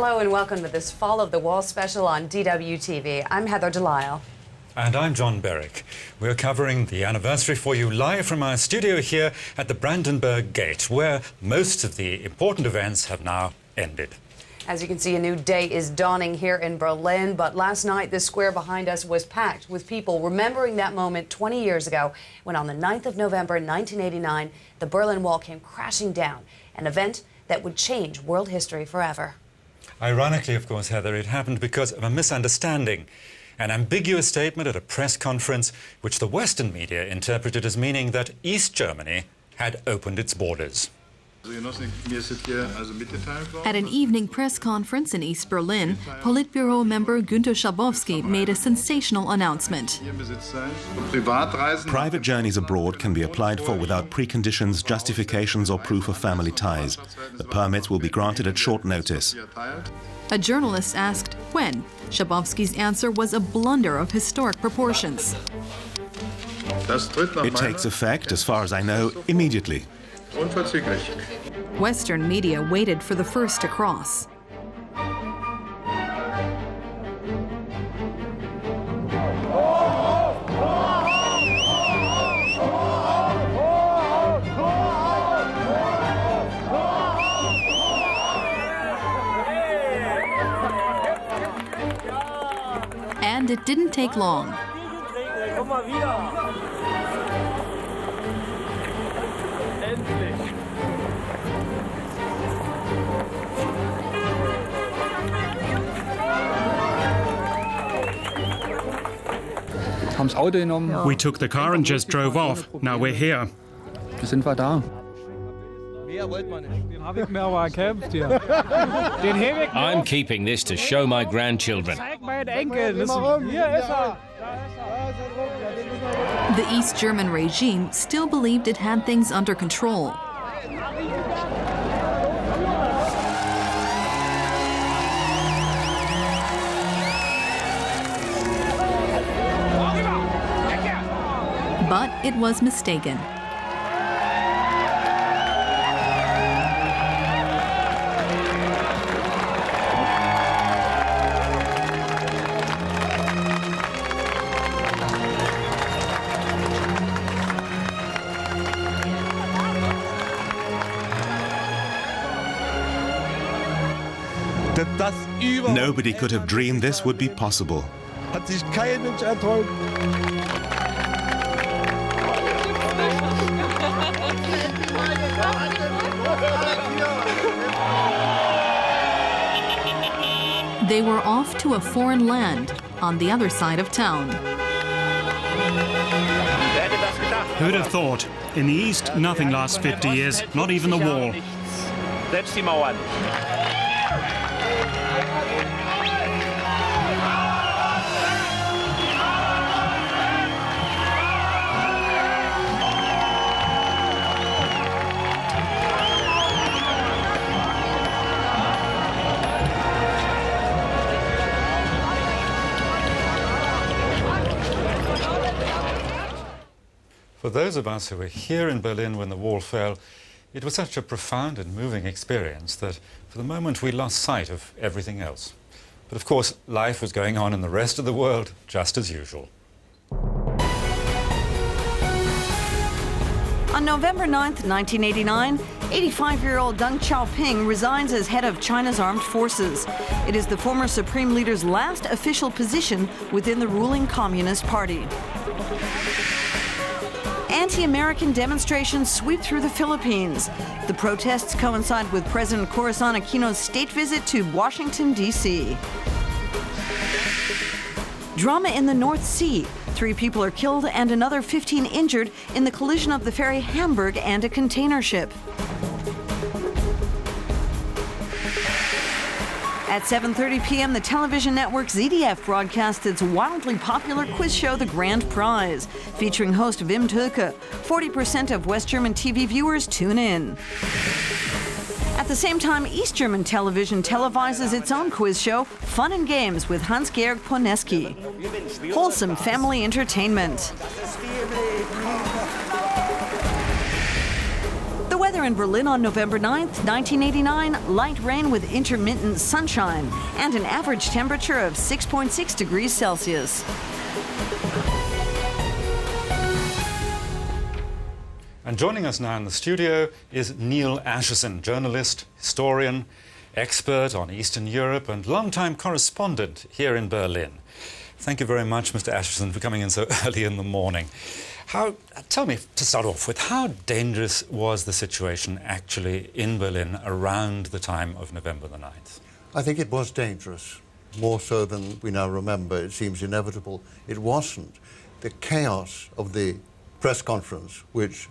Hello and welcome to this Fall of the Wall special on DW-TV. I'm Heather Delisle. And I'm John Berwick. We're covering the anniversary for you live from our studio here at the Brandenburg Gate, where most of the important events have now ended. As you can see, a new day is dawning here in Berlin, but last night the square behind us was packed with people remembering that moment 20 years ago when on the 9th of November 1989, the Berlin Wall came crashing down, an event that would change world history forever. Ironically, of course, Heather, it happened because of a misunderstanding, an ambiguous statement at a press conference which the Western media interpreted as meaning that East Germany had opened its borders. At an evening press conference in East Berlin, Politburo member Günter Schabowski made a sensational announcement. Private journeys abroad can be applied for without preconditions, justifications or proof of family ties. The permits will be granted at short notice. A journalist asked when. Schabowski's answer was a blunder of historic proportions. It takes effect, as far as I know, immediately. Western media waited for the first to cross. And it didn't take long. We took the car and just drove off. Now we're here. I'm keeping this to show my grandchildren. The East German regime still believed it had things under control. But it was mistaken. Nobody could have dreamed this would be possible. They were off to a foreign land on the other side of town. Who'd have thought? In the East, nothing lasts 50 years, not even the wall. For those of us who were here in Berlin when the wall fell, it was such a profound and moving experience that for the moment we lost sight of everything else. But of course, life was going on in the rest of the world just as usual. On November 9th, 1989, 85-year-old Deng Xiaoping resigns as head of China's armed forces. It is the former supreme leader's last official position within the ruling Communist Party. Anti-American demonstrations sweep through the Philippines. The protests coincide with President Corazon Aquino's state visit to Washington, D.C. Drama in the North Sea. 3 people are killed and another 15 injured in the collision of the ferry Hamburg and a container ship. At 7:30 p.m., the television network ZDF broadcasts its wildly popular quiz show, The Grand Prize, featuring host Wim Töke. 40% of West German TV viewers tune in. At the same time, East German television televises its own quiz show, Fun and Games with Hans-Georg Poneski. Wholesome family entertainment. The weather weather in Berlin on November 9th, 1989, light rain with intermittent sunshine and an average temperature of 6.6 degrees Celsius. And joining us now in the studio is Neil Acheson, journalist, historian, expert on Eastern Europe and long-time correspondent here in Berlin. Thank you very much, Mr. Acheson, for coming in so early in the morning. Tell me, to start off with, how dangerous was the situation actually in Berlin around the time of November the 9th? I think it was dangerous, more so than we now remember. It seems inevitable. It wasn't. The chaos of the press conference, which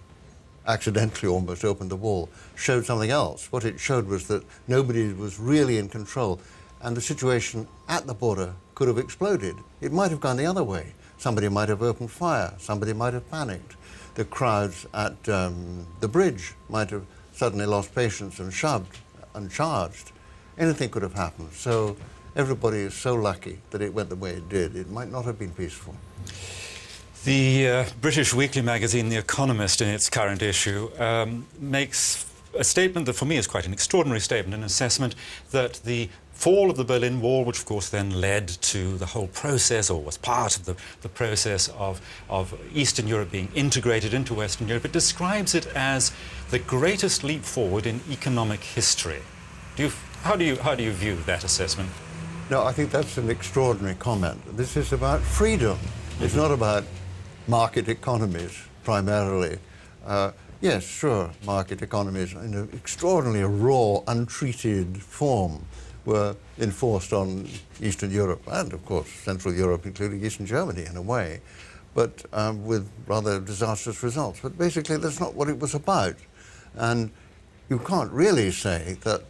accidentally almost opened the wall, showed something else. What it showed was that nobody was really in control, and the situation at the border could have exploded. It might have gone the other way. Somebody might have opened fire. Somebody might have panicked. The crowds at the bridge might have suddenly lost patience and shoved and charged. Anything could have happened. So everybody is so lucky that it went the way it did. It might not have been peaceful. The British weekly magazine The Economist, in its current issue, makes a statement that for me is quite an extraordinary statement, an assessment that the fall of the Berlin Wall, which of course then led to the whole process, or was part of the process of Eastern Europe being integrated into Western Europe, it describes it as the greatest leap forward in economic history. How do you view that assessment? No, I think that's an extraordinary comment. This is about freedom. It's not about market economies, primarily. Yes, sure, market economies in an extraordinarily raw, untreated form were enforced on Eastern Europe and, of course, Central Europe, including Eastern Germany in a way, but with rather disastrous results. But basically, that's not what it was about. And you can't really say that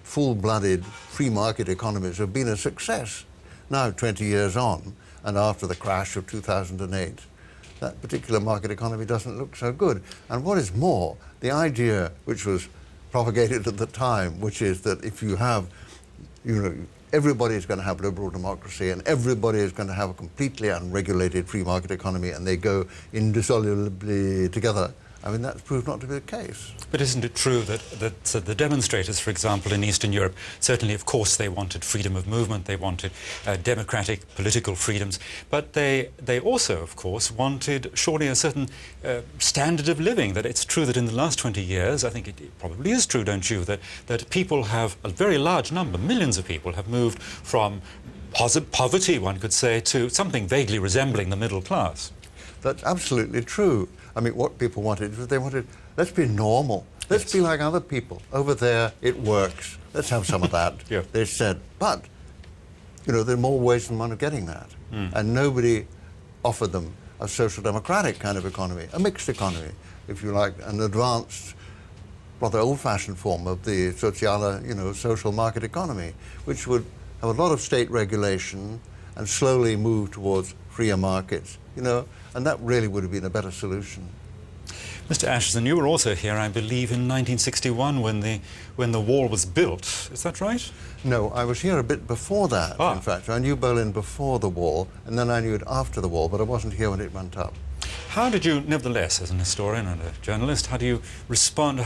full-blooded free market economies have been a success. Now, 20 years on, and after the crash of 2008, that particular market economy doesn't look so good. And what is more, the idea which was propagated at the time, which is that if you have, everybody is going to have liberal democracy and everybody is going to have a completely unregulated free market economy and they go indissolubly together, I mean, that's proved not to be the case. But isn't it true that the demonstrators, for example, in Eastern Europe, certainly, of course, they wanted freedom of movement, they wanted democratic political freedoms, but they also, of course, wanted surely a certain standard of living. That it's true that in the last 20 years, I think it probably is true, don't you, that people have, a very large number, millions of people have moved from poverty, one could say, to something vaguely resembling the middle class. That's absolutely true. I mean, what people wanted was let's be normal. Let's be like other people. Over there, it works. Let's have some of that. Yeah. They said, but, there are more ways than one of getting that. And nobody offered them a social democratic kind of economy, a mixed economy, if you like, an advanced, rather old-fashioned form of the social market economy, which would have a lot of state regulation and slowly move towards freer markets, and that really would have been a better solution. Mr. Acheson, you were also here, I believe, in 1961 when the wall was built. Is that right? No, I was here a bit before that, in fact. I knew Berlin before the wall, and then I knew it after the wall, but I wasn't here when it went up. How did you, nevertheless, as an historian and a journalist, how did you respond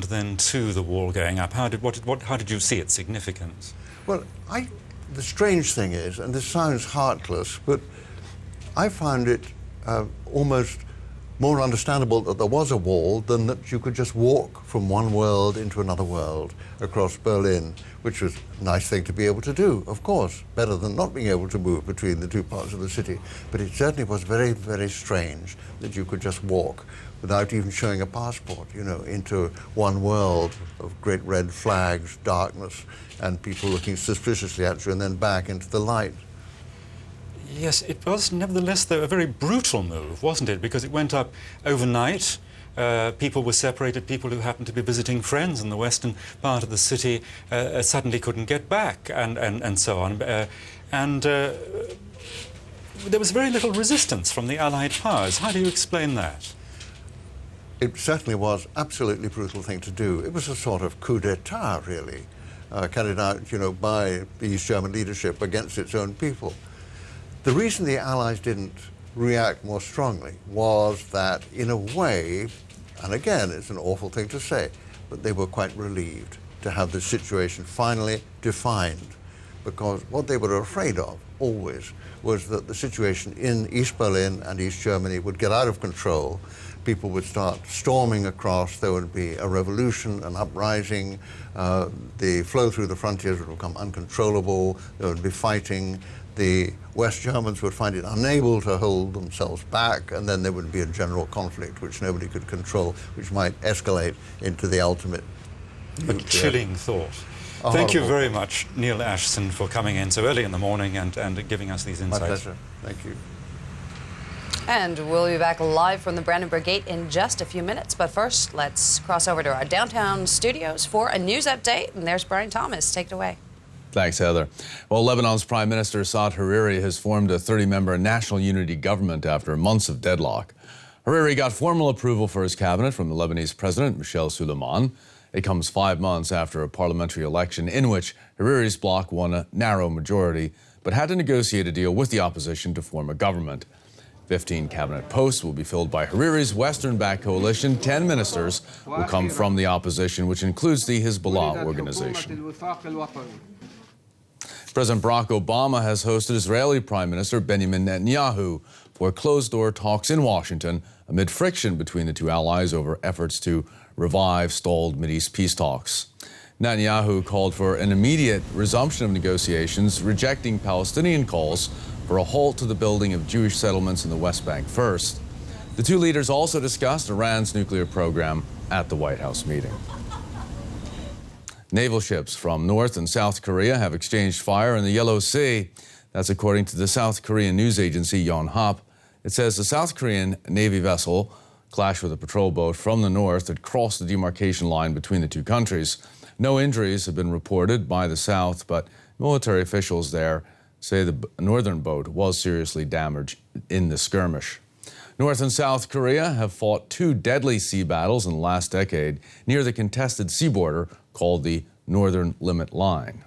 then to the wall going up? How did you see its significance? Well, the strange thing is, and this sounds heartless, but I found it almost more understandable that there was a wall than that you could just walk from one world into another world across Berlin, which was a nice thing to be able to do, of course, better than not being able to move between the two parts of the city. But it certainly was very, very strange that you could just walk without even showing a passport, into one world of great red flags, darkness, and people looking suspiciously at you, and then back into the light. Yes, it was nevertheless, though, a very brutal move, wasn't it? Because it went up overnight. People were separated. People who happened to be visiting friends in the western part of the city suddenly couldn't get back, and so on. There was very little resistance from the Allied powers. How do you explain that? It certainly was an absolutely brutal thing to do. It was a sort of coup d'etat, really, carried out, by the East German leadership against its own people. The reason the Allies didn't react more strongly was that, in a way, and again, it's an awful thing to say, but they were quite relieved to have the situation finally defined, because what they were afraid of always was that the situation in East Berlin and East Germany would get out of control. People would start storming across, there would be a revolution, an uprising, the flow through the frontiers would become uncontrollable, there would be fighting, the West Germans would find it unable to hold themselves back, and then there would be a general conflict which nobody could control, which might escalate into the ultimate A chilling thought. Thank you very much, Neil Ashton, for coming in so early in the morning and giving us these insights. My pleasure. Thank you. And we'll be back live from the Brandenburg Gate in just a few minutes. But first, let's cross over to our downtown studios for a news update. And there's Brian Thomas. Take it away. Thanks, Heather. Well, Lebanon's Prime Minister Saad Hariri has formed a 30-member national unity government after months of deadlock. Hariri got formal approval for his cabinet from the Lebanese President, Michel Suleiman. It comes 5 months after a parliamentary election in which Hariri's bloc won a narrow majority, but had to negotiate a deal with the opposition to form a government. 15 cabinet posts will be filled by Hariri's Western-backed coalition. 10 ministers will come from the opposition, which includes the Hezbollah organization. President Barack Obama has hosted Israeli Prime Minister Benjamin Netanyahu for closed-door talks in Washington amid friction between the two allies over efforts to revive stalled Mideast peace talks. Netanyahu called for an immediate resumption of negotiations, rejecting Palestinian calls for a halt to the building of Jewish settlements in the West Bank first. The two leaders also discussed Iran's nuclear program at the White House meeting. Naval ships from North and South Korea have exchanged fire in the Yellow Sea. That's according to the South Korean news agency Yonhap. It says the South Korean Navy vessel clashed with a patrol boat from the north that crossed the demarcation line between the two countries. No injuries have been reported by the South, but military officials there say the northern boat was seriously damaged in the skirmish. North and South Korea have fought 2 deadly sea battles in the last decade near the contested sea border called the Northern Limit Line.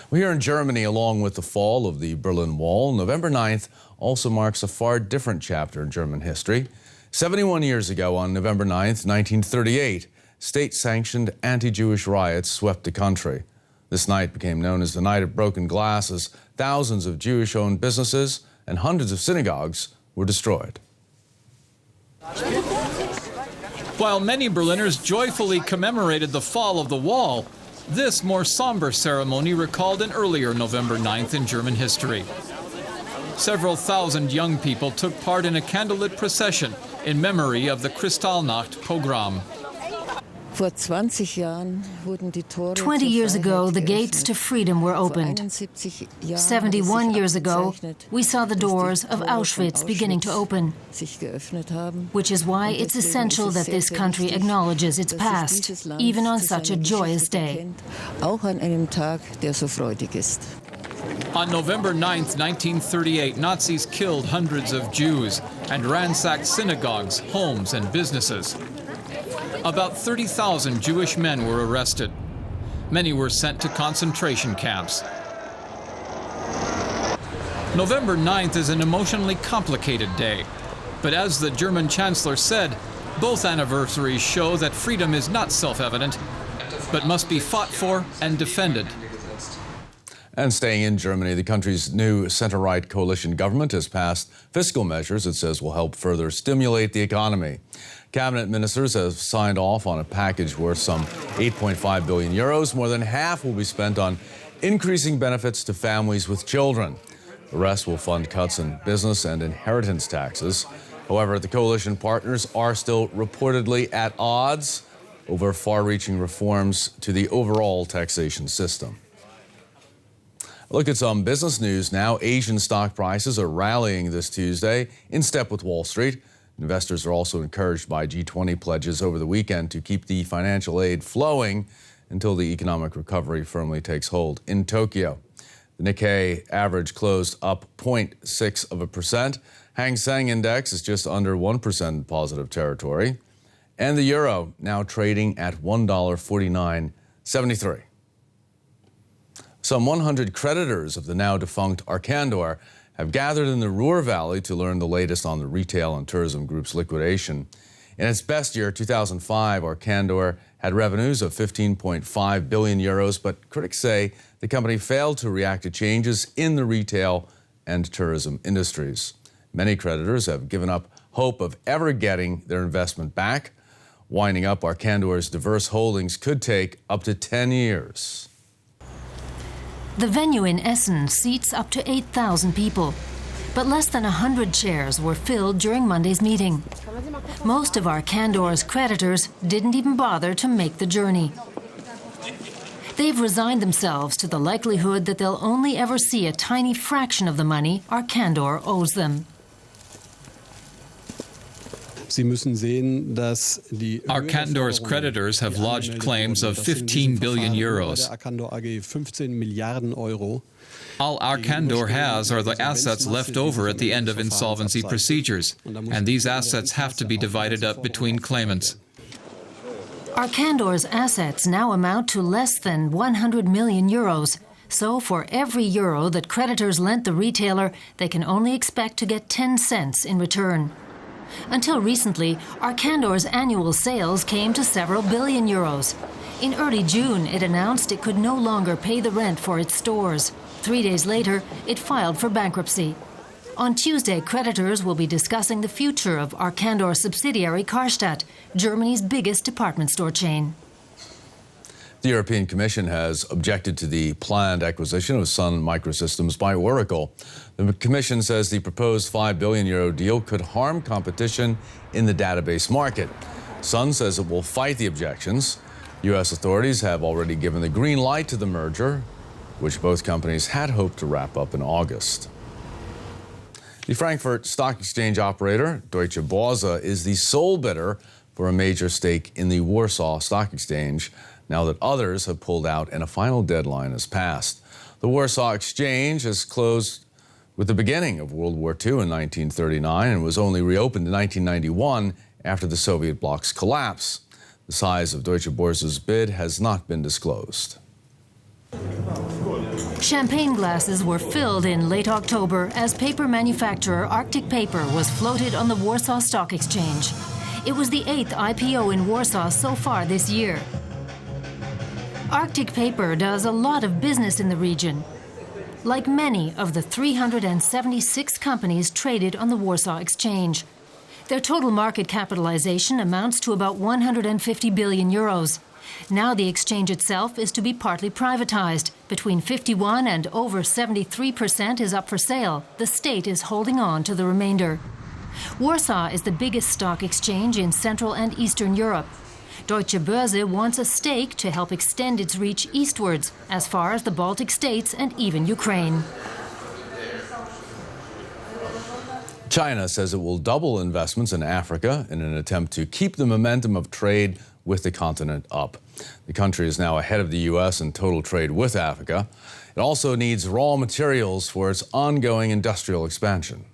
Well, here in Germany, along with the fall of the Berlin Wall, November 9th also marks a far different chapter in German history. 71 years ago, on November 9th, 1938, state-sanctioned anti-Jewish riots swept the country. This night became known as the Night of Broken Glass, as thousands of Jewish-owned businesses and hundreds of synagogues were destroyed. While many Berliners joyfully commemorated the fall of the wall, this more somber ceremony recalled an earlier November 9th in German history. Several thousand young people took part in a candlelit procession in memory of the Kristallnacht pogrom. 20 years ago, the gates to freedom were opened. 71 years ago, we saw the doors of Auschwitz beginning to open, which is why it's essential that this country acknowledges its past, even on such a joyous day. On November 9th, 1938, Nazis killed hundreds of Jews and ransacked synagogues, homes, and businesses. About 30,000 Jewish men were arrested. Many were sent to concentration camps. November 9th is an emotionally complicated day. But as the German Chancellor said, both anniversaries show that freedom is not self-evident, but must be fought for and defended. And staying in Germany, the country's new center-right coalition government has passed fiscal measures it says will help further stimulate the economy. Cabinet ministers have signed off on a package worth some 8.5 billion euros. More than half will be spent on increasing benefits to families with children. The rest will fund cuts in business and inheritance taxes. However, the coalition partners are still reportedly at odds over far-reaching reforms to the overall taxation system. Look at some business news now. Asian stock prices are rallying this Tuesday in step with Wall Street. Investors are also encouraged by G20 pledges over the weekend to keep the financial aid flowing until the economic recovery firmly takes hold in Tokyo. The Nikkei average closed up 0.6%. Hang Seng Index is just under 1% positive territory. And the euro now trading at $1.4973. Some 100 creditors of the now-defunct Arcandor have gathered in the Ruhr Valley to learn the latest on the retail and tourism group's liquidation. In its best year, 2005, Arcandor had revenues of 15.5 billion euros, but critics say the company failed to react to changes in the retail and tourism industries. Many creditors have given up hope of ever getting their investment back. Winding up Arcandor's diverse holdings could take up to 10 years. The venue in Essen seats up to 8,000 people, but less than 100 chairs were filled during Monday's meeting. Most of Arcandor's creditors didn't even bother to make the journey. They've resigned themselves to the likelihood that they'll only ever see a tiny fraction of the money Arcandor owes them. Arcandor's creditors have lodged claims of 15 billion euros. All Arcandor has are the assets left over at the end of insolvency procedures, and these assets have to be divided up between claimants. Arcandor's assets now amount to less than 100 million euros. So for every euro that creditors lent the retailer, they can only expect to get 10 cents in return. Until recently, Arcandor's annual sales came to several billion euros. In early June, it announced it could no longer pay the rent for its stores. 3 days later, it filed for bankruptcy. On Tuesday, creditors will be discussing the future of Arcandor's subsidiary Karstadt, Germany's biggest department store chain. The European Commission has objected to the planned acquisition of Sun Microsystems by Oracle. The Commission says the proposed €5 billion deal could harm competition in the database market. Sun says it will fight the objections. U.S. authorities have already given the green light to the merger, which both companies had hoped to wrap up in August. The Frankfurt Stock Exchange operator, Deutsche Börse, is the sole bidder for a major stake in the Warsaw Stock Exchange, now that others have pulled out and a final deadline has passed. The Warsaw Exchange has closed with the beginning of World War II in 1939 and was only reopened in 1991 after the Soviet bloc's collapse. The size of Deutsche Börse's bid has not been disclosed. Champagne glasses were filled in late October as paper manufacturer Arctic Paper was floated on the Warsaw Stock Exchange. It was the 8th IPO in Warsaw so far this year. Arctic Paper does a lot of business in the region, like many of the 376 companies traded on the Warsaw Exchange. Their total market capitalization amounts to about 150 billion euros. Now the exchange itself is to be partly privatized. Between 51 and over 73% is up for sale. The state is holding on to the remainder. Warsaw is the biggest stock exchange in Central and Eastern Europe. Deutsche Börse wants a stake to help extend its reach eastwards, as far as the Baltic states and even Ukraine. China says it will double investments in Africa in an attempt to keep the momentum of trade with the continent up. The country is now ahead of the U.S. in total trade with Africa. It also needs raw materials for its ongoing industrial expansion.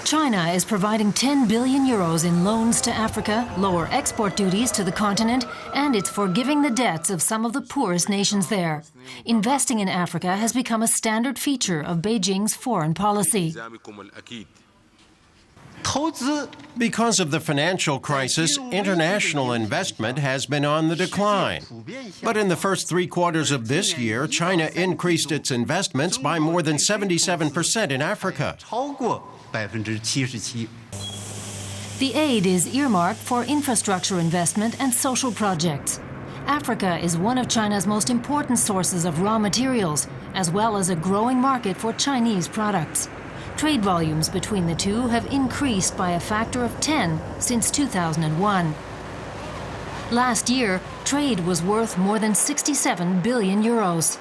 China is providing 10 billion euros in loans to Africa, lower export duties to the continent, and it's forgiving the debts of some of the poorest nations there. Investing in Africa has become a standard feature of Beijing's foreign policy. Because of the financial crisis, international investment has been on the decline. But in the first 3 quarters of this year, China increased its investments by more than 77% in Africa. The aid is earmarked for infrastructure investment and social projects. Africa is one of China's most important sources of raw materials, as well as a growing market for Chinese products. Trade volumes between the two have increased by a factor of 10 since 2001. Last year, trade was worth more than 67 billion euros.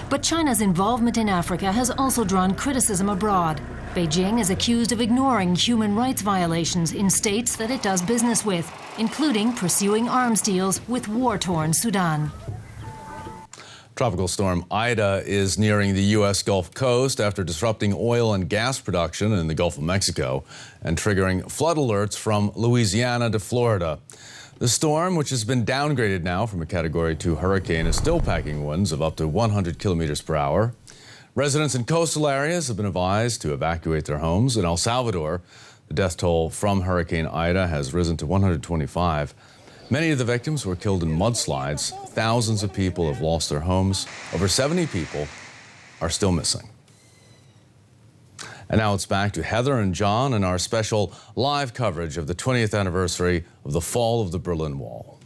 But China's involvement in Africa has also drawn criticism abroad. Beijing is accused of ignoring human rights violations in states that it does business with, including pursuing arms deals with war-torn Sudan. Tropical storm Ida is nearing the U.S. Gulf Coast after disrupting oil and gas production in the Gulf of Mexico and triggering flood alerts from Louisiana to Florida. The storm, which has been downgraded now from a Category 2 hurricane, is still packing winds of up to 100 kilometers per hour. Residents in coastal areas have been advised to evacuate their homes. In El Salvador, the The death toll from Hurricane Ida has risen to 125. Many of the victims were killed in mudslides. Thousands of people have lost their homes. Over 70 people are still missing. And now it's back to Heather and John and our special live coverage of the 20th anniversary of the fall of the Berlin Wall.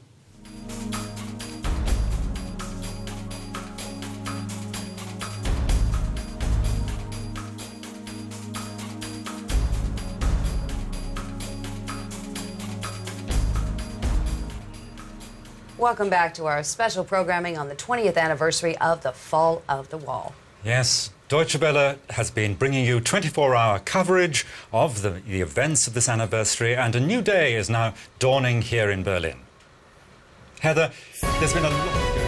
Welcome back to our special programming on the 20th anniversary of the fall of the wall. Yes, Deutsche Welle has been bringing you 24-hour coverage of the events of this anniversary, and a new day is now dawning here in Berlin. Heather, there's been a lot going on.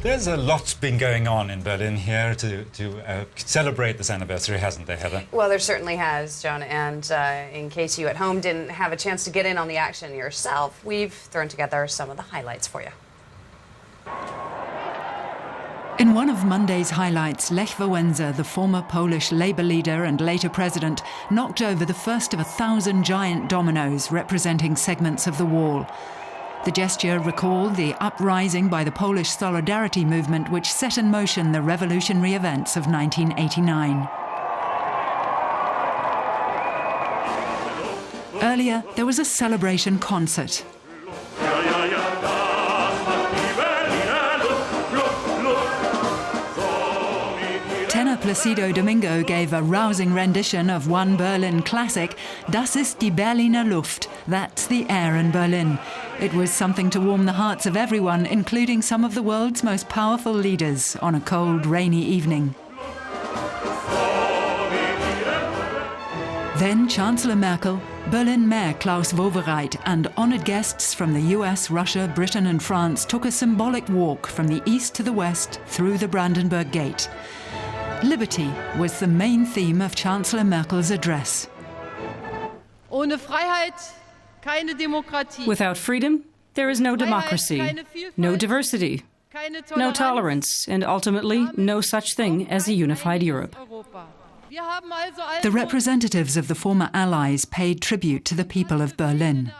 There's a lot been going on in Berlin here to celebrate this anniversary, hasn't there, Heather? Well, there certainly has, John, and in case you at home didn't have a chance to get in on the action yourself, we've thrown together some of the highlights for you. In one of Monday's highlights, Lech Wałęsa, the former Polish Labour leader and later president, knocked over the first of 1,000 giant dominoes representing segments of the wall. The gesture recalled the uprising by the Polish Solidarity movement, which set in motion the revolutionary events of 1989. Earlier, there was a celebration concert. Tenor Placido Domingo gave a rousing rendition of one Berlin classic, Das ist die Berliner Luft, that's the air in Berlin. It was something to warm the hearts of everyone, including some of the world's most powerful leaders, on a cold, rainy evening. Then Chancellor Merkel, Berlin Mayor Klaus Wowereit, and honoured guests from the US, Russia, Britain and France took a symbolic walk from the east to the west through the Brandenburg Gate. Liberty was the main theme of Chancellor Merkel's address. Ohne Freiheit, keine Demokratie. Without freedom, there is no democracy, no diversity, no tolerance, and ultimately no such thing as a unified Europe. The representatives of the former Allies paid tribute to the people of Berlin.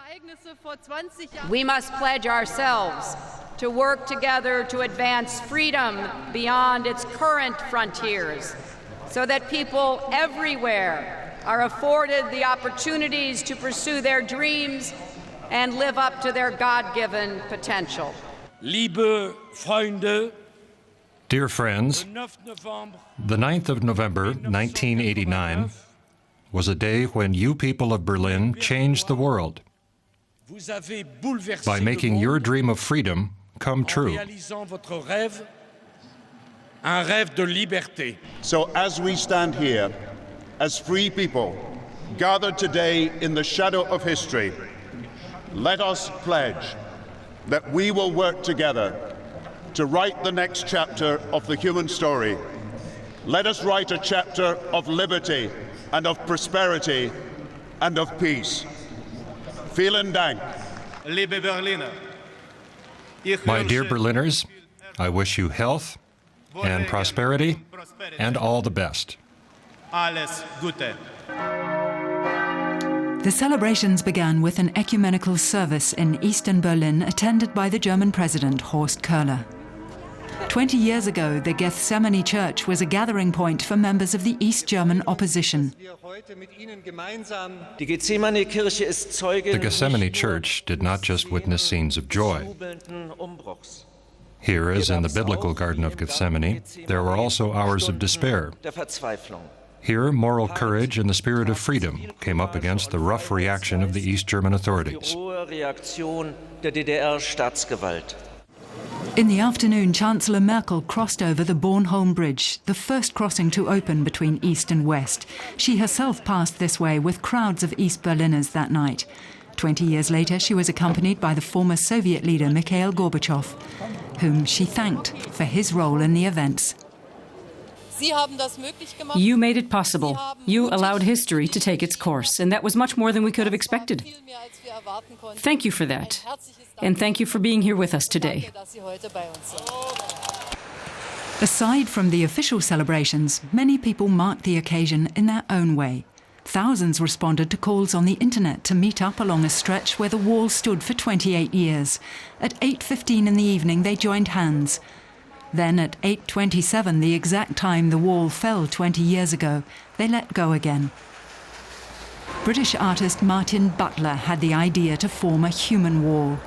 We must pledge ourselves to work together to advance freedom beyond its current frontiers, so that people everywhere are afforded the opportunities to pursue their dreams and live up to their God-given potential. Liebe Freunde, Dear friends, the 9th of November, 1989, was a day when you people of Berlin changed the world by making your dream of freedom come true. So as we stand here, as free people, gathered today in the shadow of history, let us pledge that we will work together to write the next chapter of the human story. Let us write a chapter of liberty and of prosperity and of peace. Vielen Dank. Liebe Berliner. My dear Berliners, I wish you health and prosperity and all the best. Alles Gute. The celebrations began with an ecumenical service in Eastern Berlin attended by the German President Horst Köhler. 20 years ago, the Gethsemane Church was a gathering point for members of the East German opposition. The Gethsemane Church did not just witness scenes of joy. Here, as in the biblical Garden of Gethsemane, there were also hours of despair. Here, moral courage and the spirit of freedom came up against the rough reaction of the East German authorities. In the afternoon, Chancellor Merkel crossed over the Bornholm Bridge, the first crossing to open between East and West. She herself passed this way with crowds of East Berliners that night. 20 years later, she was accompanied by the former Soviet leader Mikhail Gorbachev, whom she thanked for his role in the events. You made it possible. You allowed history to take its course, and that was much more than we could have expected. Thank you for that, and thank you for being here with us today. Aside from the official celebrations, many people marked the occasion in their own way. Thousands responded to calls on the internet to meet up along a stretch where the wall stood for 28 years. At 8:15 in the evening, they joined hands. Then at 8:27, the exact time the wall fell 20 years ago, they let go again. British artist Martin Butler had the idea to form a human wall.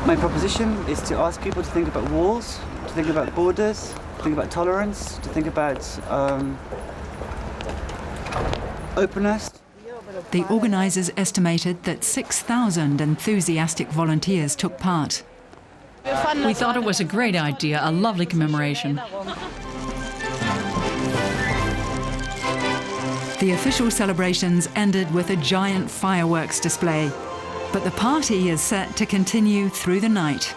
My proposition is to ask people to think about walls, to think about borders, to think about tolerance, to think about openness. The organisers estimated that 6,000 enthusiastic volunteers took part. We thought it was a great idea, a lovely commemoration. The official celebrations ended with a giant fireworks display, but the party is set to continue through the night.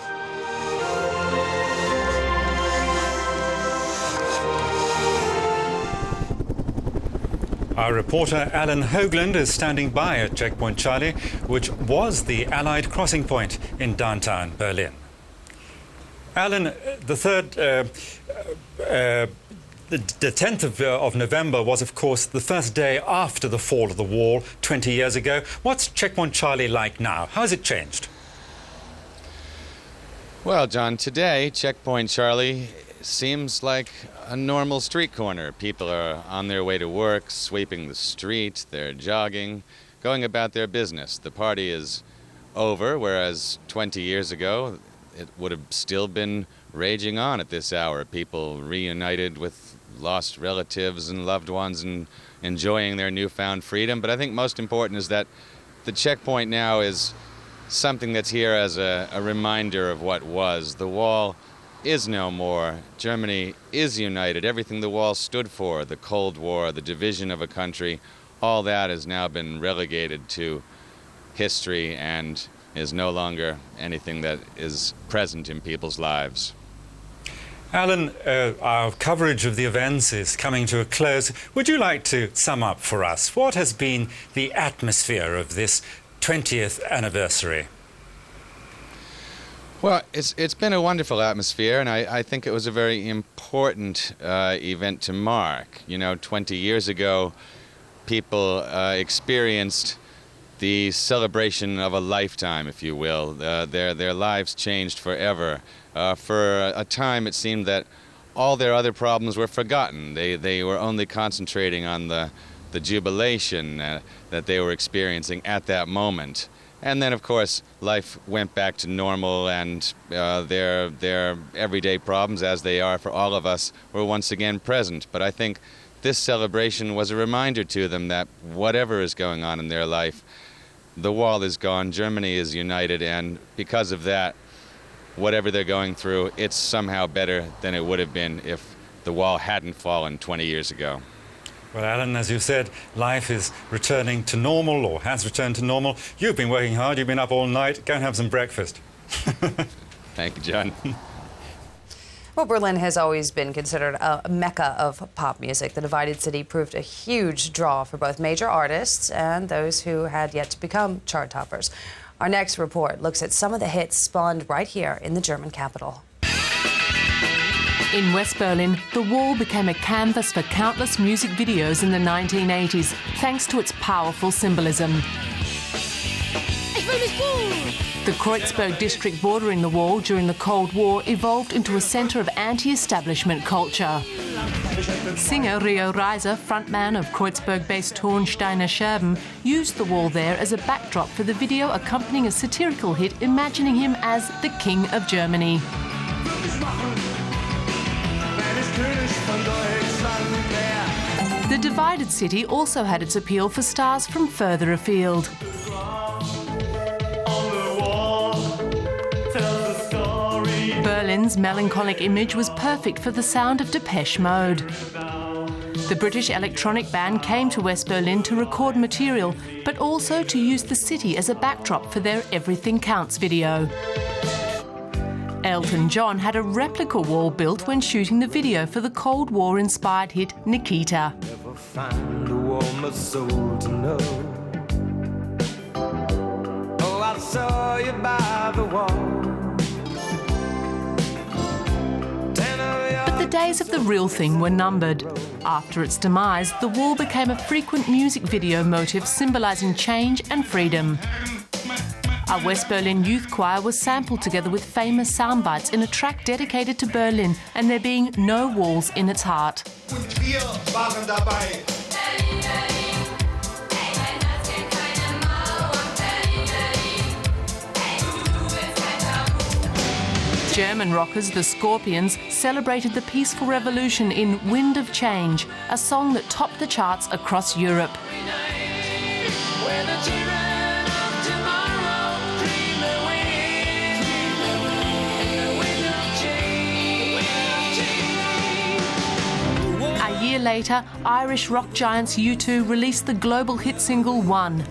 Our reporter Alan Hoagland is standing by at Checkpoint Charlie, which was the Allied crossing point in downtown Berlin. Alan, the 10th of November was, of course, the first day after the fall of the wall 20 years ago. What's Checkpoint Charlie like now? How has it changed? Well, John, today Checkpoint Charlie seems like a normal street corner. People are on their way to work, sweeping the street, they're jogging, going about their business. The party is over, whereas 20 years ago it would have still been raging on at this hour. People reunited with lost relatives and loved ones and enjoying their newfound freedom. But I think most important is that the checkpoint now is something that's here as a reminder of what was. The wall is no more. Germany is united. Everything the wall stood for, the Cold War, the division of a country, all that has now been relegated to history and is no longer anything that is present in people's lives. Alan, our coverage of the events is coming to a close. Would you like to sum up for us what has been the atmosphere of this 20th anniversary? Well, it's been a wonderful atmosphere, and I think it was a very important event to mark. You know, 20 years ago, people experienced the celebration of a lifetime, if you will. Their lives changed forever. For a time, it seemed that all their other problems were forgotten. They were only concentrating on the jubilation that they were experiencing at that moment. And then, of course, life went back to normal, and their everyday problems, as they are for all of us, were once again present. But I think this celebration was a reminder to them that whatever is going on in their life, the wall is gone, Germany is united, and because of that, whatever they're going through, it's somehow better than it would have been if the wall hadn't fallen 20 years ago. Well, Alan, as you said, life is returning to normal, or has returned to normal. You've been working hard, you've been up all night. Go and have some breakfast. Thank you, John. Well, Berlin has always been considered a mecca of pop music. The divided city proved a huge draw for both major artists and those who had yet to become chart toppers. Our next report looks at some of the hits spawned right here in the German capital. In West Berlin, the wall became a canvas for countless music videos in the 1980s, thanks to its powerful symbolism. The Kreuzberg district bordering the wall during the Cold War evolved into a centre of anti-establishment culture. Singer Rio Reiser, frontman of Kreuzberg-based Tornsteiner Scherben, used the wall there as a backdrop for the video accompanying a satirical hit imagining him as the King of Germany. The divided city also had its appeal for stars from further afield. Berlin's melancholic image was perfect for the sound of Depeche Mode. The British electronic band came to West Berlin to record material, but also to use the city as a backdrop for their Everything Counts video. Elton John had a replica wall built when shooting the video for the Cold War-inspired hit Nikita. Never find a warmer soul to know. Oh, I saw you by the wall. But the days of the real thing were numbered. After its demise, the wall became a frequent music video motif symbolising change and freedom. A West Berlin youth choir was sampled together with famous sound bites in a track dedicated to Berlin and there being no walls in its heart. German rockers The Scorpions celebrated the peaceful revolution in Wind of Change, a song that topped the charts across Europe. A year later, Irish rock giants U2 released the global hit single One.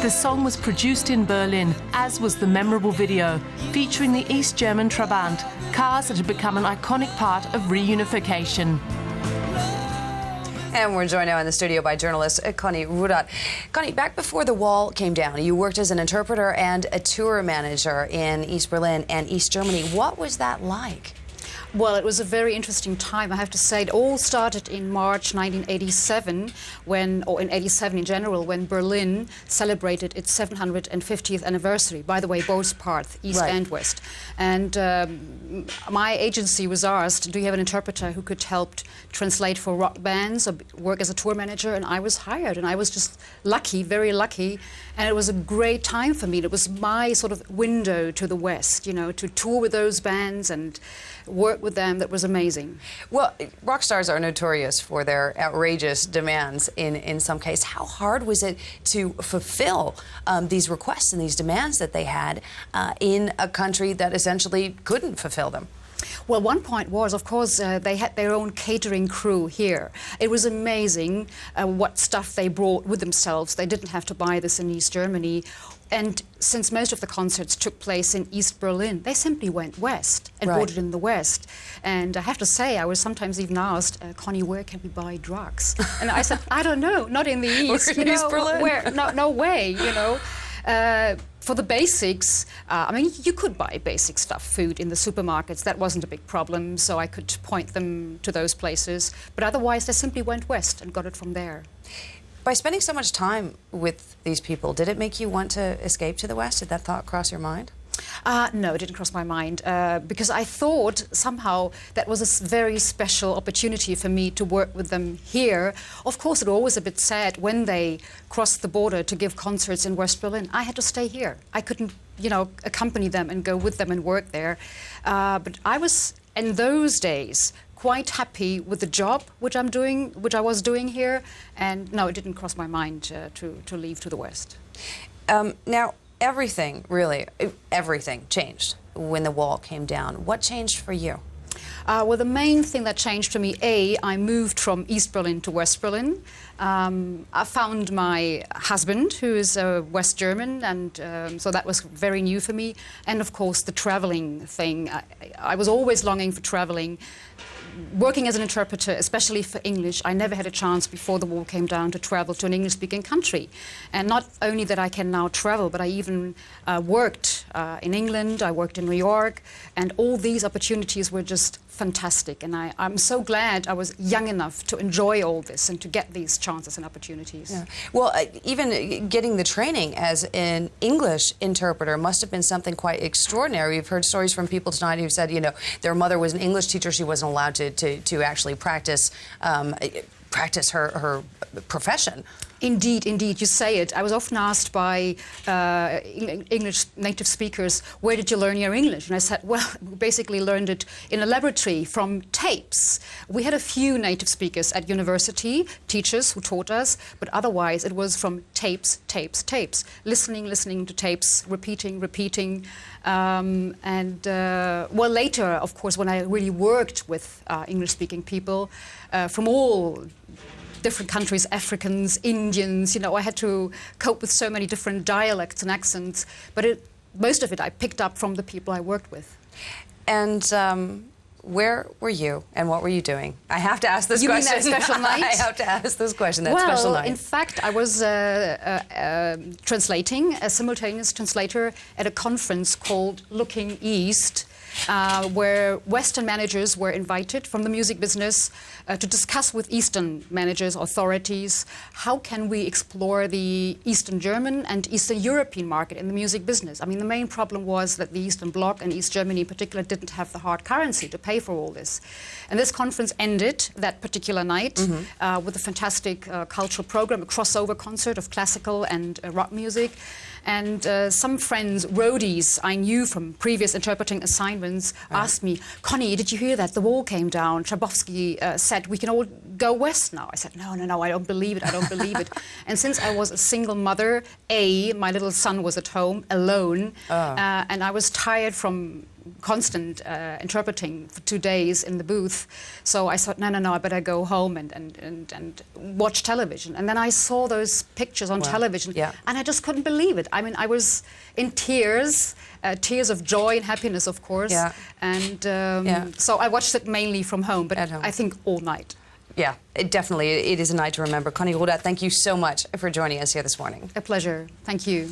The song was produced in Berlin, as was the memorable video, featuring the East German Trabant, cars that had become an iconic part of reunification. And we're joined now in the studio by journalist Connie Rudat. Connie, back before the wall came down, you worked as an interpreter and a tour manager in East Berlin and East Germany. What was that like? Well, it was a very interesting time, I have to say. It all started in March 1987, or in 87 in general, when Berlin celebrated its 750th anniversary. By the way, both parts, East and West. And my agency was asked, do you have an interpreter who could help translate for rock bands or work as a tour manager? And I was hired, and I was just lucky, very lucky. And it was a great time for me. It was my sort of window to the West, you know, to tour with those bands and work with them. That was amazing. Well, rock stars are notorious for their outrageous demands in some case. How hard was it to fulfill these requests and these demands that they had in a country that essentially couldn't fulfill them? Well, one point was, of course, they had their own catering crew here. It was amazing what stuff they brought with themselves. They didn't have to buy this in East Germany. And since most of the concerts took place in East Berlin, they simply went west and bought it in the West. And I have to say, I was sometimes even asked, Connie, where can we buy drugs? And I said, I don't know, not in the East. We're in East Berlin. Where, no way, you know. For the basics, I mean, you could buy basic stuff, food in the supermarkets. That wasn't a big problem, so I could point them to those places. But otherwise, they simply went west and got it from there. By spending so much time with these people, did it make you want to escape to the West? Did that thought cross your mind? No, it didn't cross my mind, because I thought somehow that was a very special opportunity for me to work with them here. Of course, it was always a bit sad when they crossed the border to give concerts in West Berlin. I had to stay here. I couldn't, you know, accompany them and go with them and work there. But I was, in those days, quite happy with the job which I was doing here, and no, it didn't cross my mind to leave to the West. Now, everything changed when the wall came down. What changed for you? Well, the main thing that changed for me, I moved from East Berlin to West Berlin. I found my husband, who is West German, and so that was very new for me. And of course, the traveling thing. I was always longing for traveling. Working as an interpreter, especially for English, I never had a chance before the wall came down to travel to an English-speaking country. And not only that I can now travel, but I even worked in England, I worked in New York, and all these opportunities were just fantastic. And I'm so glad I was young enough to enjoy all this and to get these chances and opportunities. Yeah. Well, even getting the training as an English interpreter must have been something quite extraordinary. We've heard stories from people tonight who said, you know, their mother was an English teacher. She wasn't allowed to actually practice her profession. Indeed, indeed, you say it. I was often asked by English native speakers, where did you learn your English? And I said, well, we basically learned it in a laboratory from tapes. We had a few native speakers at university, teachers who taught us, but otherwise it was from tapes, tapes, tapes. Listening to tapes, repeating. Well, later, of course, when I really worked with English-speaking people from all different countries, Africans, Indians, I had to cope with so many different dialects and accents, but most of it I picked up from the people I worked with. And where were you and what were you doing? I have to ask this question. You mean that special night? I have to ask this question, that special night. In fact, I was translating, a simultaneous translator at a conference called Looking East, where Western managers were invited from the music business to discuss with Eastern managers, authorities, how can we explore the Eastern German and Eastern European market in the music business. I mean, the main problem was that the Eastern Bloc and East Germany in particular didn't have the hard currency to pay for all this. And this conference ended that particular night with a fantastic cultural program, a crossover concert of classical and rock music. And some friends, roadies I knew from previous interpreting assignments, asked me, Connie, did you hear that? The wall came down. Schabowski said, we can all go west now. I said, no, I don't believe it, I don't believe it. And since I was a single mother, my little son was at home alone, and I was tired from constant interpreting for 2 days in the booth. So I thought, no, I better go home and watch television. And then I saw those pictures on television, and I just couldn't believe it. I mean, I was in tears, tears of joy and happiness, of course. And so I watched it mainly from home, but I think all night. Yeah, it is a night to remember. Connie Rodat, thank you so much for joining us here this morning. A pleasure. Thank you.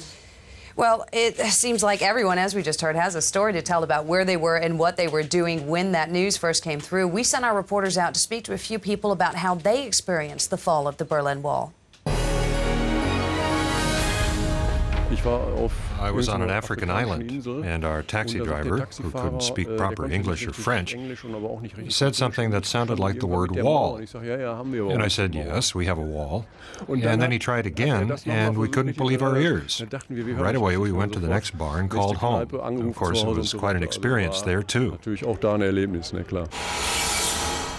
Well, it seems like everyone, as we just heard, has a story to tell about where they were and what they were doing when that news first came through. We sent our reporters out to speak to a few people about how they experienced the fall of the Berlin Wall. I was on an African island, and our taxi driver, who couldn't speak proper English or French, said something that sounded like the word wall. And I said, yes, we have a wall. And then he tried again, and we couldn't believe our ears. Right away, we went to the next bar and called home. Of course, it was quite an experience there, too.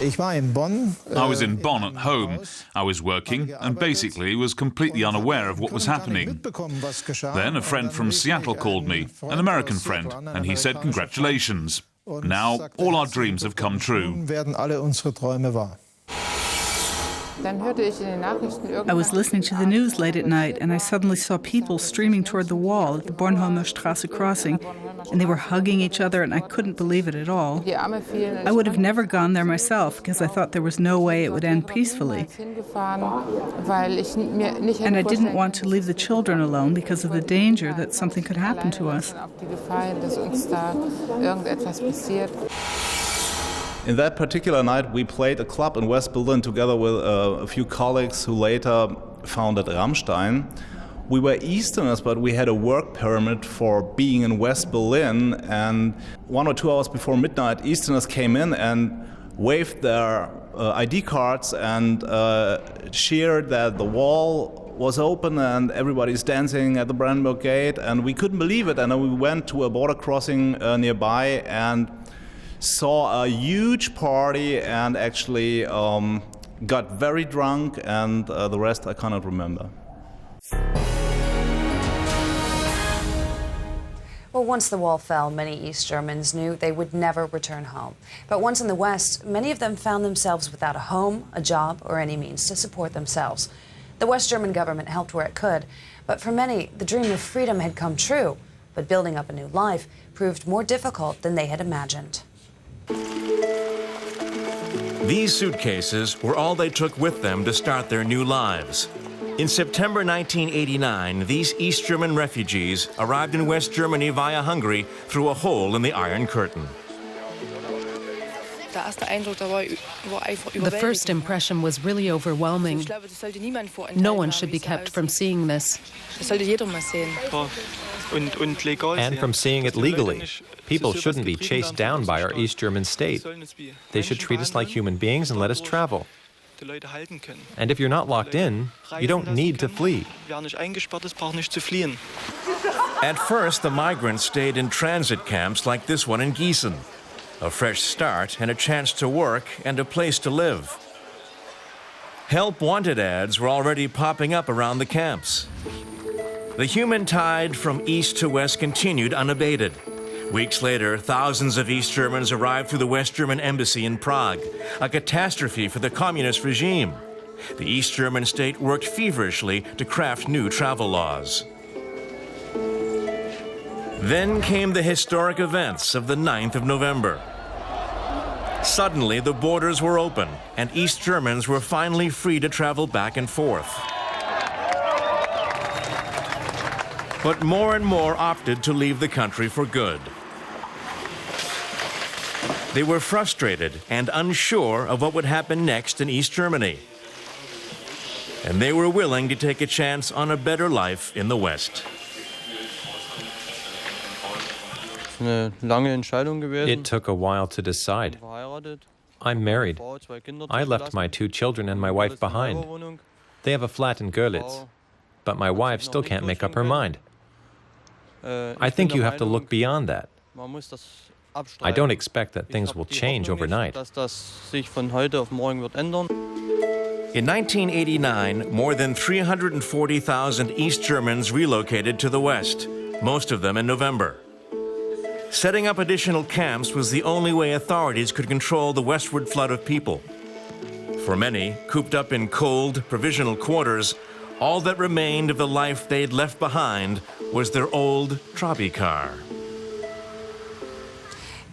I was in Bonn at home. I was working and basically was completely unaware of what was happening. Then a friend from Seattle called me, an American friend, and he said congratulations. Now all our dreams have come true. I was listening to the news late at night, and I suddenly saw people streaming toward the wall at the Bornholmer Strasse crossing, and they were hugging each other, and I couldn't believe it at all. I would have never gone there myself, because I thought there was no way it would end peacefully. And I didn't want to leave the children alone because of the danger that something could happen to us. In that particular night, we played a club in West Berlin together with a few colleagues who later founded Rammstein. We were Easterners, but we had a work permit for being in West Berlin, and 1 or 2 hours before midnight, Easterners came in and waved their ID cards and cheered that the wall was open and everybody's dancing at the Brandenburg Gate, and we couldn't believe it. And then we went to a border crossing nearby and saw a huge party and actually got very drunk, and the rest I cannot remember. Well, once the wall fell, many East Germans knew they would never return home. But once in the West, many of them found themselves without a home, a job, or any means to support themselves. The West German government helped where it could, but for many, the dream of freedom had come true. But building up a new life proved more difficult than they had imagined. These suitcases were all they took with them to start their new lives. In September 1989, these East German refugees arrived in West Germany via Hungary through a hole in the Iron Curtain. The first impression was really overwhelming. No one should be kept from seeing this. And from seeing it legally. People shouldn't be chased down by our East German state. They should treat us like human beings and let us travel. And if you're not locked in, you don't need to flee. At first, the migrants stayed in transit camps like this one in Gießen. A fresh start and a chance to work and a place to live. Help wanted ads were already popping up around the camps. The human tide from east to west continued unabated. Weeks later, thousands of East Germans arrived through the West German embassy in Prague, a catastrophe for the communist regime. The East German state worked feverishly to craft new travel laws. Then came the historic events of the 9th of November. Suddenly, the borders were open, and East Germans were finally free to travel back and forth. But more and more opted to leave the country for good. They were frustrated and unsure of what would happen next in East Germany. And they were willing to take a chance on a better life in the West. It took a while to decide. I'm married. I left my 2 children and my wife behind. They have a flat in Görlitz, but my wife still can't make up her mind. I think you have to look beyond that. I don't expect that things will change overnight. In 1989, more than 340,000 East Germans relocated to the West, most of them in November. Setting up additional camps was the only way authorities could control the westward flood of people. For many, cooped up in cold, provisional quarters, all that remained of the life they'd left behind was their old Trabi car.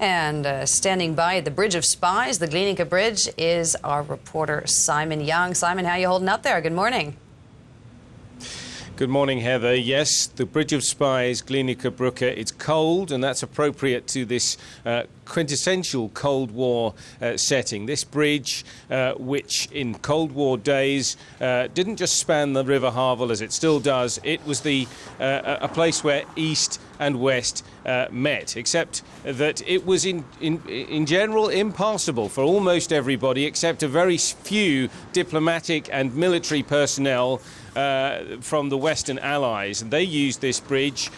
And standing by at the Bridge of Spies, the Glienicke Bridge, is our reporter Simon Young. Simon, how are you holding up there? Good morning. Good morning, Heather. Yes, the Bridge of Spies, Glienicke Brücke, it's cold, and that's appropriate to this quintessential Cold War setting. This bridge, which in Cold War days didn't just span the River Havel as it still does, it was a place where East and West met, except that it was in general impassable for almost everybody except a very few diplomatic and military personnel from the Western Allies. And they used this bridge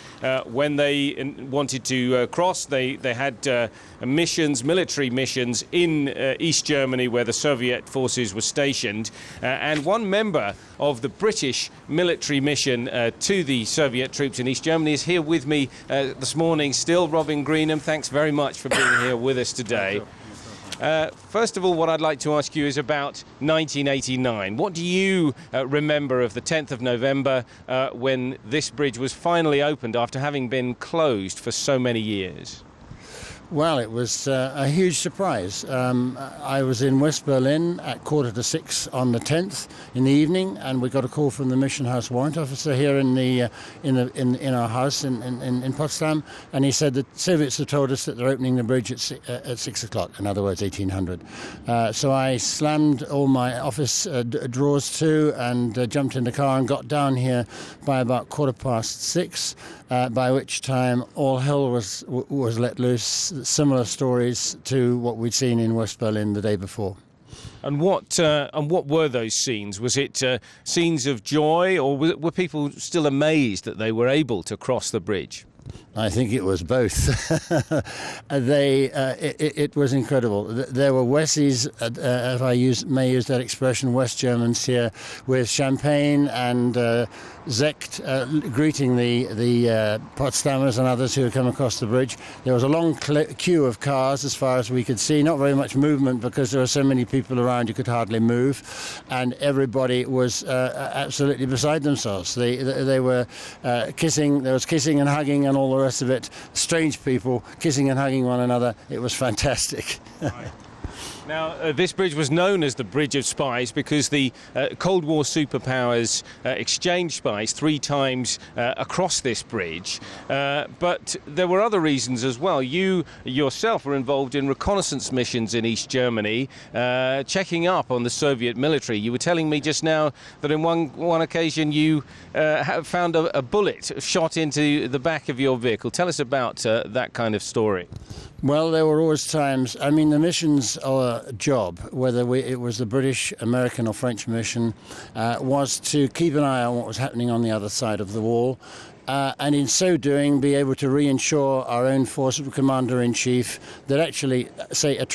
when they wanted to cross. They had missions, military missions in East Germany where the Soviet forces were stationed. And one member of the British military mission to the Soviet troops in East Germany is here with me this morning still. Robin Greenham, thanks very much for being here with us today. First of all, what I'd like to ask you is about 1989. What do you remember of the 10th of November when this bridge was finally opened after having been closed for so many years? Well, it was a huge surprise. I was in West Berlin at 5:45 on the 10th in the evening, and we got a call from the Mission House warrant officer here in our house in Potsdam, and he said that Soviets have told us that they're opening the bridge at 6 o'clock. In other words, 1800. So I slammed all my office drawers to and jumped in the car and got down here by about 6:15. By which time all hell was let loose. Similar stories to what we'd seen in West Berlin the day before. And what were those scenes? Was it scenes of joy, or were people still amazed that they were able to cross the bridge? I think it was both. It was incredible. There were Westies, if I may use that expression, West Germans here with champagne and Sekt greeting the Potsdamers and others who had come across the bridge. There was a long queue of cars as far as we could see. Not very much movement because there were so many people around you could hardly move, and everybody was absolutely beside themselves. They were kissing. There was kissing and hugging and all the rest of it. Strange people kissing and hugging one another. It was fantastic. Right. Now, this bridge was known as the Bridge of Spies because the Cold War superpowers exchanged spies 3 times across this bridge. But there were other reasons as well. You yourself were involved in reconnaissance missions in East Germany, checking up on the Soviet military. You were telling me just now that on one occasion you found a bullet shot into the back of your vehicle. Tell us about that kind of story. Well, there were always times. I mean, the mission's job, whether it was the British, American, or French mission, was to keep an eye on what was happening on the other side of the wall. And in so doing, be able to reassure our own force of commander-in-chief that actually, say, a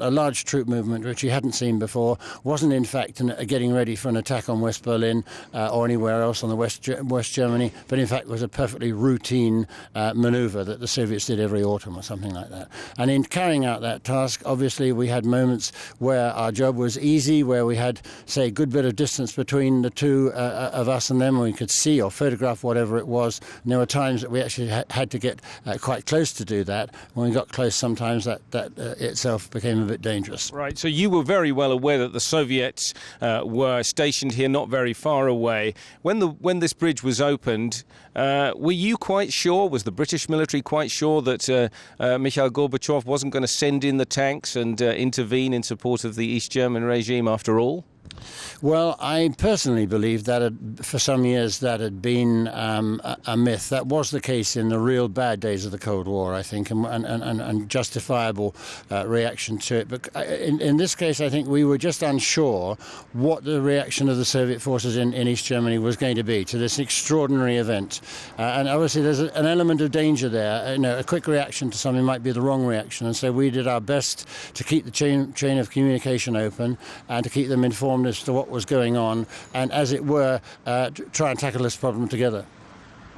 large troop movement, which he hadn't seen before, wasn't in fact getting ready for an attack on West Berlin or anywhere else on the West Germany, but in fact was a perfectly routine maneuver that the Soviets did every autumn or something like that. And in carrying out that task, obviously we had moments where our job was easy, where we had, say, a good bit of distance between the two of us and them, and we could see or photograph whatever it was. And there were times that we actually had to get quite close to do that. When we got close, sometimes that itself became a bit dangerous. Right, so you were very well aware that the Soviets were stationed here not very far away. When this bridge was opened, were you quite sure, was the British military quite sure that Mikhail Gorbachev wasn't going to send in the tanks and intervene in support of the East German regime after all? Well, I personally believe that for some years that had been a myth. That was the case in the real bad days of the Cold War, I think, and justifiable reaction to it. But in this case, I think we were just unsure what the reaction of the Soviet forces in East Germany was going to be to this extraordinary event. And obviously there's an element of danger there. A quick reaction to something might be the wrong reaction. And so we did our best to keep the chain of communication open and to keep them informed as to what was going on, and as it were, try and tackle this problem together.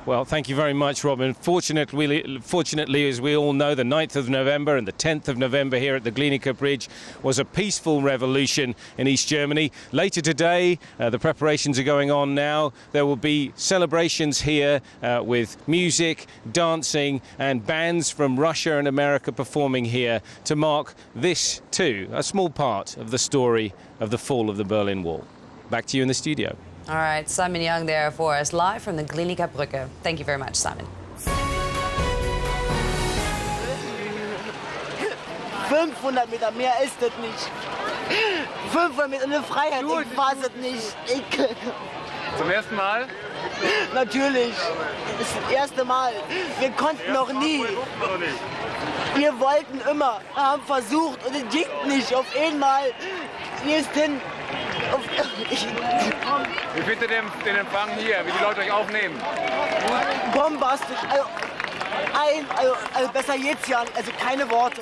Well, thank you very much, Robin. Fortunately, as we all know, the 9th of November and the 10th of November here at the Glienicke Bridge was a peaceful revolution in East Germany. Later today, the preparations are going on now. There will be celebrations here with music, dancing and bands from Russia and America performing here to mark this, too, a small part of the story of the fall of the Berlin Wall. Back to you in the studio. All right, Simon Young there for us, live from the Glienicke Brücke. Thank you very much, Simon. 500 Meter, mehr ist es nicht. 500 Meter eine Freiheit, ich weiß es nicht. Zum ersten Mal? Natürlich, das ist das erste Mal. Wir konnten noch nie. Wir wollten immer, haben versucht und es ging nicht. Auf einmal, wir sind hin. Wie findet ihr den Empfang hier, wie die Leute euch aufnehmen? Bombastisch, also besser geht's ja nicht, also keine Worte.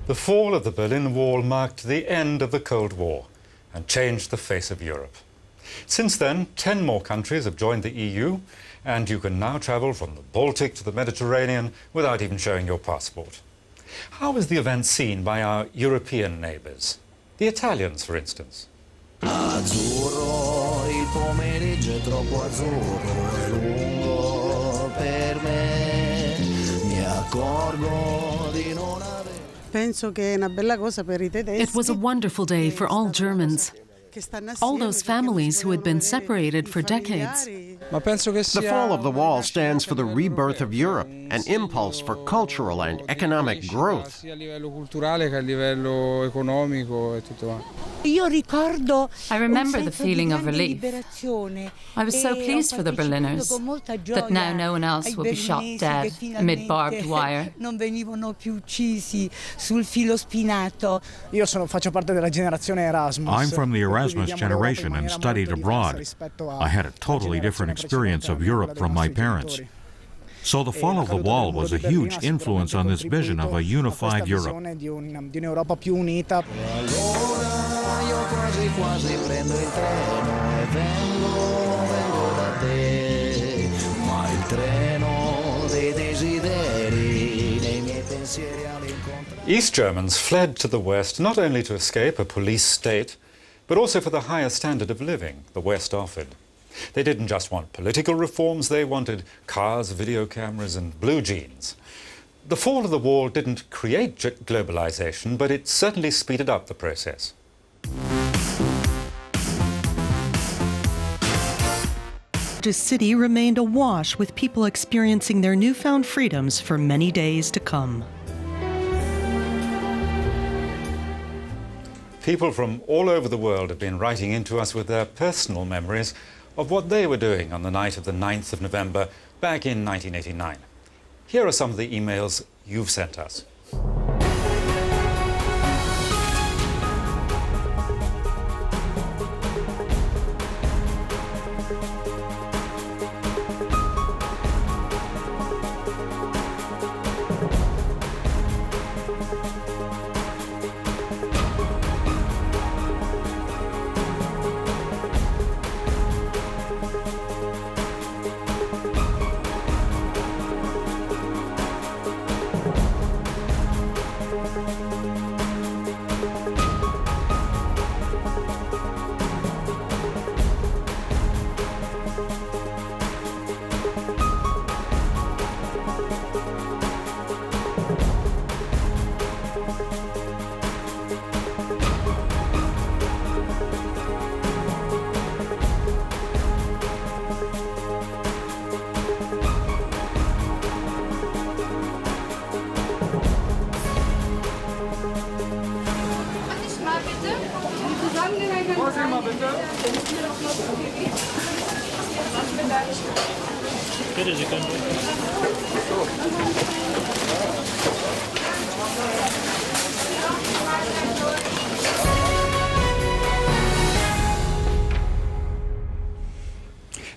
The fall of the Berlin Wall marked the end of the Cold War and changed the face of Europe. Since then, 10 more countries have joined the EU, and you can now travel from the Baltic to the Mediterranean without even showing your passport. How was the event seen by our European neighbours? The Italians, for instance. Azzurro, il pomeriggio è troppo azzurro, è lungo per me, mi accorgo di non avere. It was a wonderful day for all Germans. All those families who had been separated for decades. The fall of the wall stands for the rebirth of Europe, an impulse for cultural and economic growth. I remember the feeling of relief. I was so pleased for the Berliners that now no one else will be shot dead amid barbed wire. I'm from the Erasmus generation and studied abroad. I had a totally different experience of Europe from my parents. So the fall of the wall was a huge influence on this vision of a unified Europe. East Germans fled to the West not only to escape a police state, but also for the higher standard of living the West offered. They didn't just want political reforms, they wanted cars, video cameras and blue jeans. The fall of the wall didn't create globalization, but it certainly speeded up the process. The city remained awash with people experiencing their newfound freedoms for many days to come. People from all over the world have been writing into us with their personal memories of what they were doing on the night of the 9th of November back in 1989. Here are some of the emails you've sent us. Bitte, Sie können.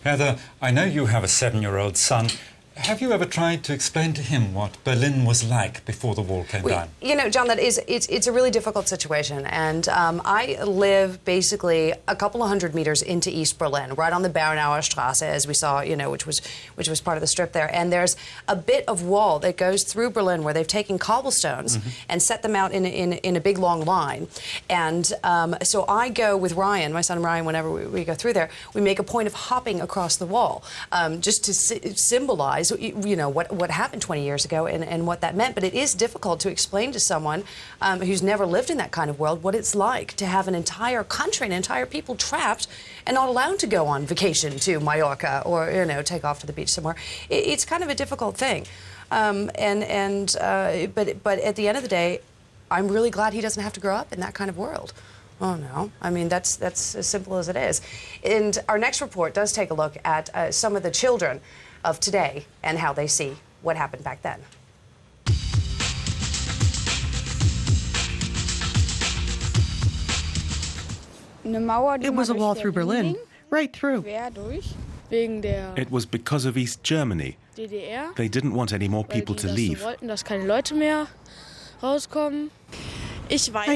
Heather, I know you have a 7-year-old son. Have you ever tried to explain to him what Berlin was like before the wall came down? You know, John, it's a really difficult situation, and I live basically a couple of hundred meters into East Berlin, right on the Bernauer Straße, as we saw, you know, which was part of the strip there. And there's a bit of wall that goes through Berlin where they've taken cobblestones and set them out in a big long line. And so I go with Ryan, my son Ryan, whenever we go through there, we make a point of hopping across the wall, just to symbolize, you know, what happened 20 years ago and what that meant. But it is difficult to explain to someone who's never lived in that kind of world what it's like to have an entire country and entire people trapped and not allowed to go on vacation to Mallorca or, you know, take off to the beach somewhere. It's kind of a difficult thing. But at the end of the day, I'm really glad he doesn't have to grow up in that kind of world. Oh, no. I mean, that's as simple as it is. And our next report does take a look at some of the children of today and how they see what happened back then. It was a wall through Berlin, right through. It was because of East Germany. They didn't want any more people to leave. I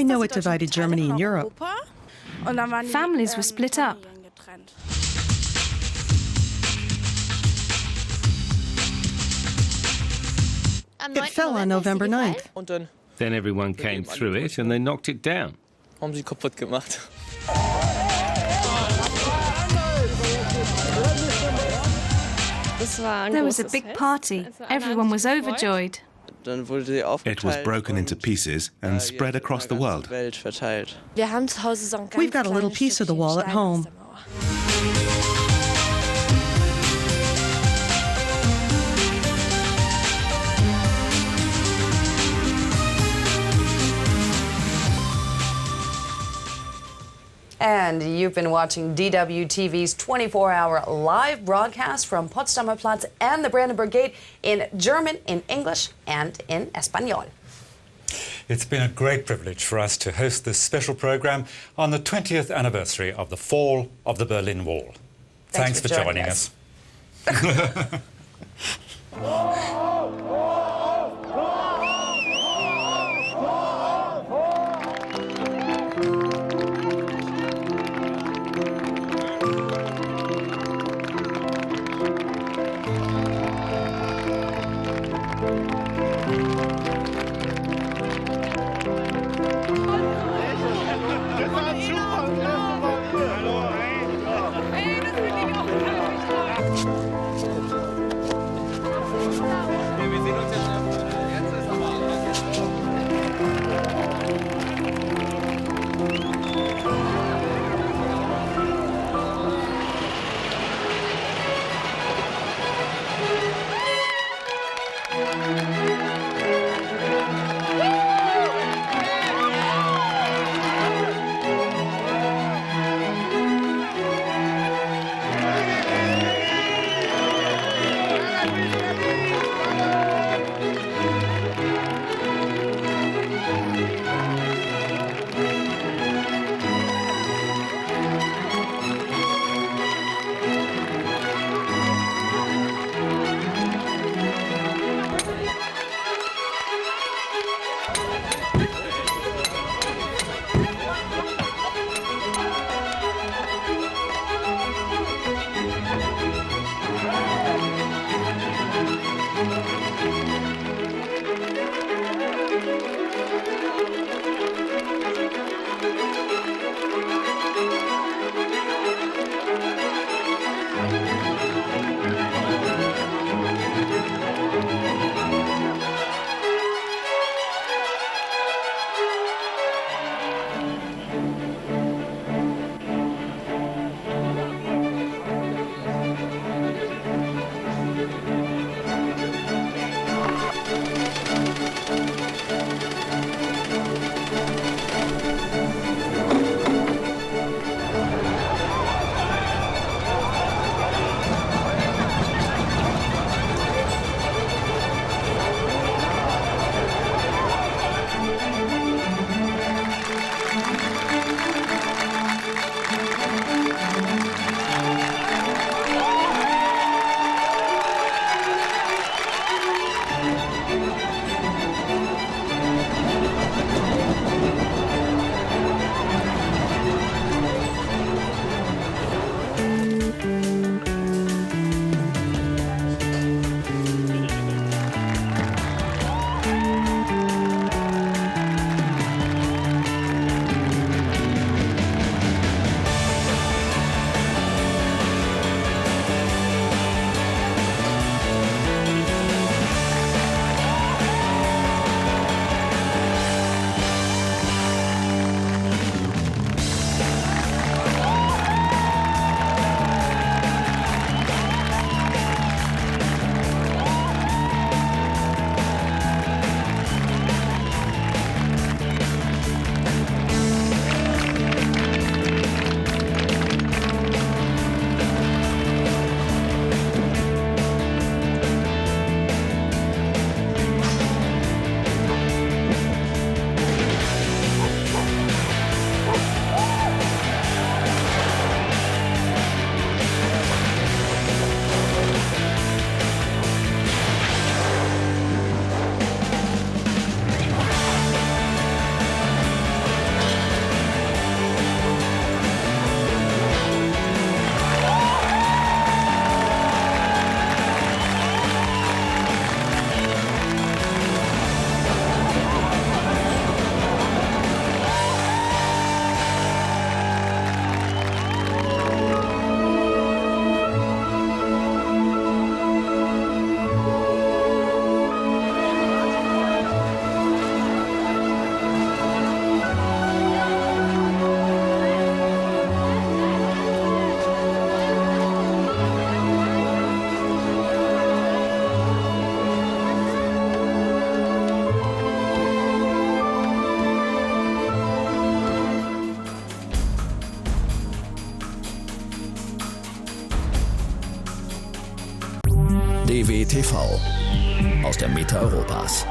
know it divided Germany and Europe. Families were split up. It fell on November 9th. Then everyone came through it and they knocked it down. There was a big party. Everyone was overjoyed. It was broken into pieces and spread across the world. We've got a little piece of the wall at home. And you've been watching DW TV's 24-hour live broadcast from Potsdamer Platz and the Brandenburg Gate in German, in English, and in Espanol. It's been a great privilege for us to host this special program on the 20th anniversary of the fall of the Berlin Wall. Thanks for joining us. Hey, das bin ich auch. DWTV aus der Mitte Europas.